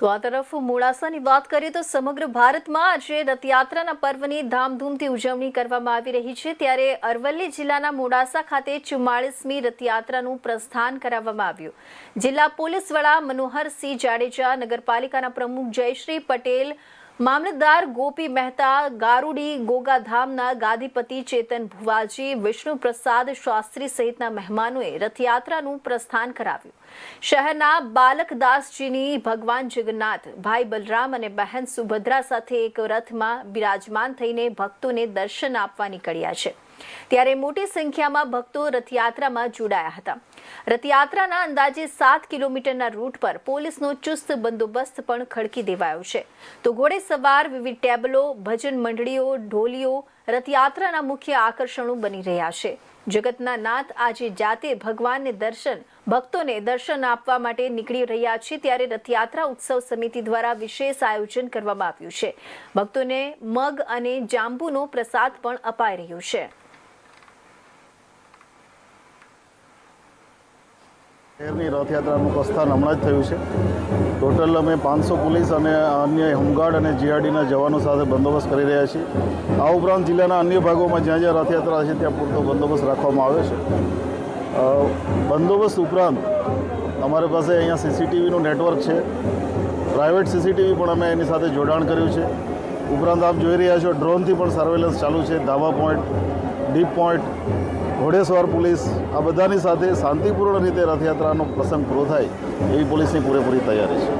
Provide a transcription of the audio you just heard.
તો આ તરફ મોડાસાની વાત કરીએ તો સમગ્ર ભારતમાં આજે રથયાત્રાના પર્વની ધામધૂમથી ઉજવણી કરવામાં આવી રહી છે, ત્યારે અરવલ્લી જિલ્લાના મોડાસા ખાતે 44મી રથયાત્રાનું પ્રસ્થાન કરાવવામાં આવ્યું. જિલ્લા પોલીસ વડા મનોહરસિંહ જાડેજા, નગરપાલિકાના પ્રમુખ જયશ્રી પટેલ, મામલતદાર ગોપી મહેતા, ગારુડી ગોગાધામના ગાદીપતિ ચેતન ભુવાજી, વિષ્ણુ પ્રસાદ શાસ્ત્રી સહિતના મહેમાનોએ રથયાત્રાનું પ્રસ્થાન કરાવ્યું. શહેરના બાલકદાસજીની ભગવાન જગન્નાથ, ભાઈ બલરામ અને બહેન સુભદ્રા સાથે એક રથમાં બિરાજમાન થઈને ભક્તોને દર્શન આપવા નીકળ્યા છે, ત્યારે મોટી સંખ્યામાં ભક્તો રથયાત્રામાં જોડાયા હતા. રથયાત્રાના અંદાજે 7 કિલોમીટરના રૂટ પર પોલીસનો ચુસ્ત બંદોબસ્ત પણ ખડકી દેવાયો છે. તો ઘોડેસવાર, વિવિધ ટેબલો, ભજન મંડળીઓ, ઢોલીઓ રથયાત્રાના મુખ્ય આકર્ષણો બની રહ્યા છે. જગતના નાથ આજે જાતે ભક્તોને દર્શન આપવા માટે નીકળી રહ્યા છે, ત્યારે રથયાત્રા ઉત્સવ સમિતિ દ્વારા વિશેષ આયોજન કરવામાં આવ્યું છે. ભક્તોને મગ અને જાંબુનો પ્રસાદ પણ અપાઈ રહ્યો છે. શહેરની રથયાત્રાનું પ્રસ્થાન હમણાં જ થયું છે. ટોટલ અમે 500 પોલીસ અને અન્ય હોમગાર્ડ અને જીઆરડીના જવાનો સાથે બંદોબસ્ત કરી રહ્યા છીએ. આ ઉપરાંત જિલ્લાના અન્ય ભાગોમાં જ્યાં જ્યાં રથયાત્રા છે ત્યાં પૂરતો બંદોબસ્ત રાખવામાં આવે છે. બંદોબસ્ત ઉપરાંત અમારી પાસે અહીંયા સીસીટીવીનું નેટવર્ક છે. પ્રાઇવેટ સીસીટીવી પણ અમે એની સાથે જોડાણ કર્યું છે. ઉપરાંત આપ જોઈ રહ્યા છો ડ્રોનથી પણ સર્વેલન્સ ચાલુ છે. ધાબા પોઈન્ટ, ડીપ પોઈન્ટ, ઘોડેસવાર પોલીસ આ બધાની સાથે શાંતિપૂર્ણ રીતે રથયાત્રાનો પ્રસંગ પૂરો થાય એવી પોલીસની પૂરેપૂરી તૈયારી છે.